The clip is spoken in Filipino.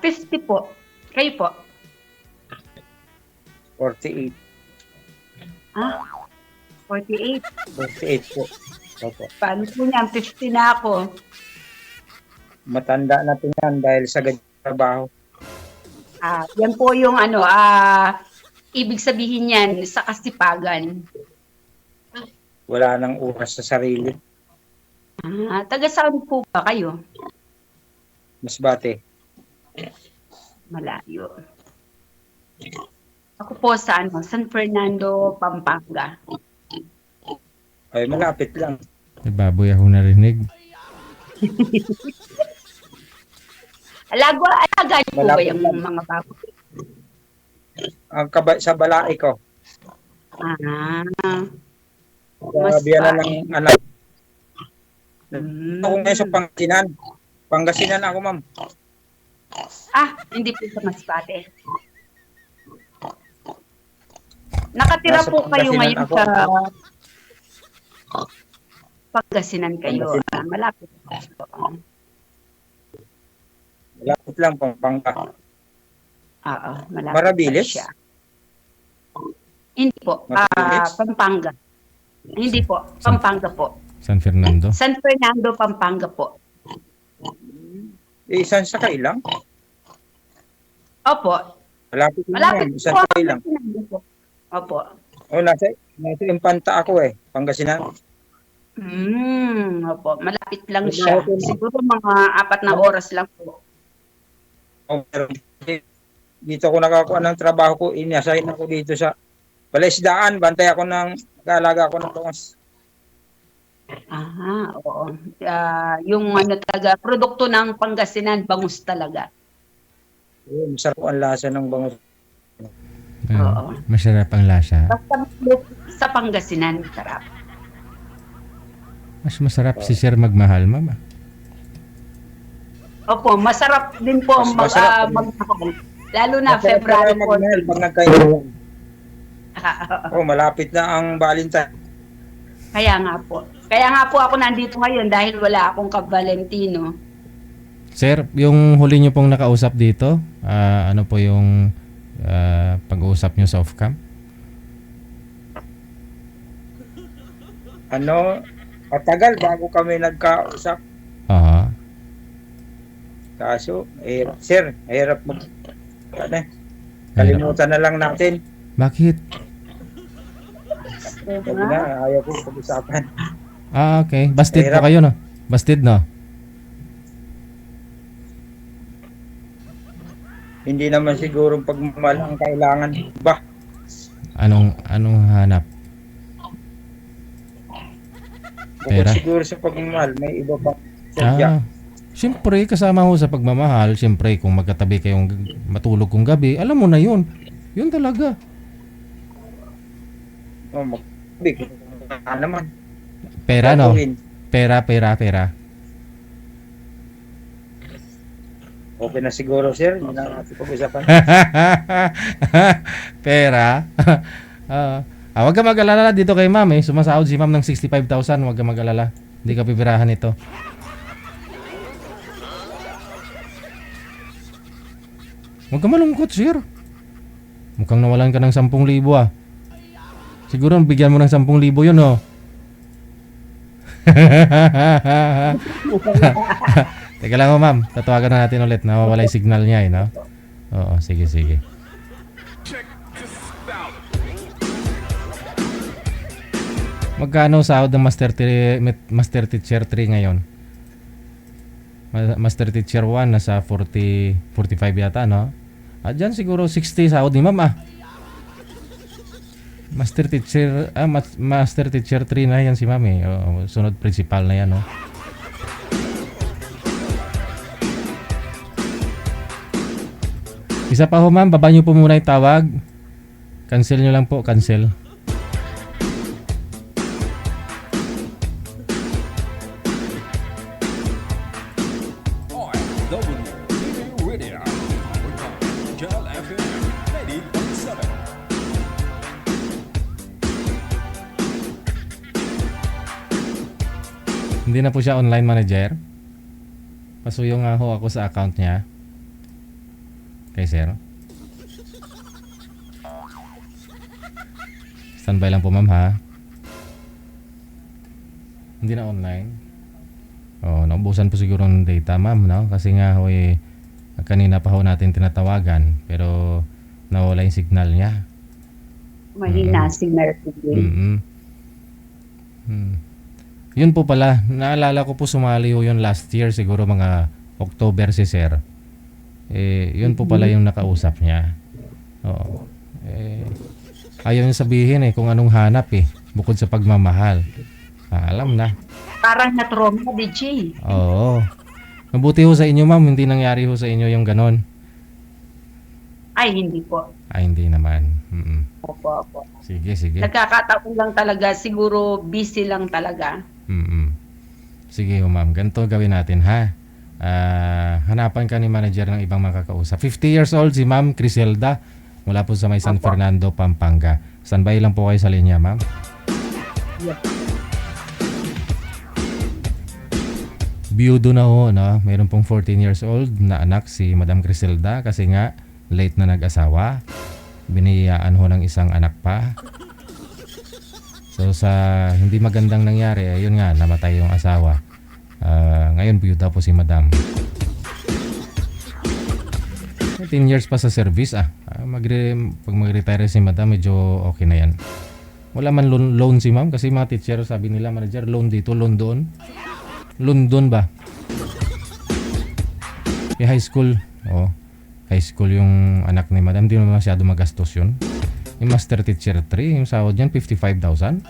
50 po. Kayo po? 48. Ah, 48. 48 po. Opo. Paano po niyan? 50 na ako. Matanda na po yan dahil sa ganyan trabaho. Yan po yung ibig sabihin yan sa kasipagan. Wala nang oras sa sarili. Taga saan po ba kayo? Masbate. Malayo. Ako po sa San Fernando, Pampanga. Ay, malapit lang. May baboy ako narinig. Alaga niyo po ba Malapit yung lang. mga baboy? Sa balai ko. Mas Biyanan ng anak. Mm. Ako ngayon sa Pangasinan. Pangasinan ako, ma'am. Hindi po sa Masbate. Nakatira Nasa po kayo Pangasinan ngayon ako. sa Pangasinan kayo. Malapit po. Malapit lang, Pampanga. Oo, malapit Marabilis? siya. Hindi po. Marabilis? Pampanga. Hindi po. Pampanga po. San Fernando. San Fernando, Pampanga po. Isang sakay lang. Opo. Malapit lang Malapit yan. Isang po. sakay lang. Opo. Nasa Impanta ako Pangasinan. Opo. Malapit lang siya. Siguro mga 4 na oras lang po. Dito ako nakakuha ng trabaho ko. Inasign ako dito sa Balaisdaan. Bantay ako nag-aalaga ako ng bangas. Oo. Yung taga produkto ng Pangasinan, bangus talaga. Masarap ang lasa ng bangus. Oo. Masarap ang lasa. Basta sa Pangasinan, sarap. Mas masarap si Sir magmahal, mama. Opo, masarap din po ang Masarap. magmahal. Lalo na Masarap February talaga 4. magmahal pag nagkaroon. Malapit na ang Valentine. Kaya nga po ako nandito ngayon dahil wala akong ka-Valentino. Sir, yung huli nyo pong nakausap dito, ano po yung pag-uusap nyo sa off-cam? Matagal bago kami nagkausap. Aha. Kaso, sir, hirap kalimutan na lang natin. Bakit? Sabi na, ayaw ko pag-usapan. Okay. Busted Mahirap. po kayo, no? Busted, no? Hindi naman siguro pagmamahal ang kailangan. Ba? Anong hanap? Bukod Pera? siguro sa pagmamahal, may iba pang sadya. Siyempre, kasama ho sa pagmamahal, siyempre, kung magkatabi kayong matulog kong gabi, alam mo na yun. Yun talaga. Magbig. Naman. Pera, no? Gagawin. Pera. Okay na siguro, sir. Hindi na natin pag-usapan. Pera. Wag ka mag-alala dito kay ma'am sumasahod si ma'am ng 65,000. Wag ka mag-alala. Hindi ka pipirahan ito. Huwag ka malungkot, sir. Mukhang nawalan ka ng 10,000 Siguro bigyan mo ng 10,000 yun, no? Teka lang ma'am. Tatawagan na natin ulit. Nawawala yung signal niya, no? Oo, sige. Magkano sahod ng Master Teacher 3 ngayon? Master Teacher 1 nasa 45 yata, no? Dyan siguro 60 sahod ni ma'am, Master Teacher 3 na yan si ma'am, sunod principal na yan, no? Isa pa ho, ma'am, baba nyo po muna yung tawag. Cancel nyo lang po, cancel. Hindi na po siya online manager. Pasuyo nga ho ako sa account niya. Kay sir. Standby lang po ma'am ha. Hindi na online. Naubusan po siguro ng data ma'am, no? Kasi nga kanina pa ho natin tinatawagan pero nawala yung signal niya. Mahina signal ko din. Yun po pala, naalala ko po sumali ho yun last year, siguro mga October si sir. Yun po pala yung nakausap niya. Oo. Ayaw niya sabihin kung anong hanap bukod sa pagmamahal. Alam na. Parang na-trauma, DJ. Oo. Mabuti ho sa inyo ma'am, hindi nangyari ho sa inyo yung ganon. Ay, hindi po. Ay, hindi naman. Opo. Sige. Nagkakataon lang talaga. Siguro busy lang talaga. Sige ho ma'am, ganito gawin natin ha. Hanapan ka ni manager ng ibang makakausap. 50 years old si ma'am Criselda. Mula po sa may San Fernando, Pampanga. Standby lang po kayo sa linya ma'am. Yes. Biyudo na ho, no? Meron pong 14 years old na anak si Madam Criselda kasi nga late na nag-asawa. Biniyaan ho ng isang anak pa. So sa hindi magandang nangyari, ayun nga, namatay yung asawa. Ngayon biyuda po si Madam. 10 years pa sa service pag mag-retire si Madam, medyo okay na yan. Wala man loan si Ma'am kasi mga teacher, sabi nila manager, loan dito, loan doon. Loan doon ba? High school. High school yung anak ni Madam, hindi naman masyado magastos yun. Yung master teacher 3, yung sahod niyan 55,000.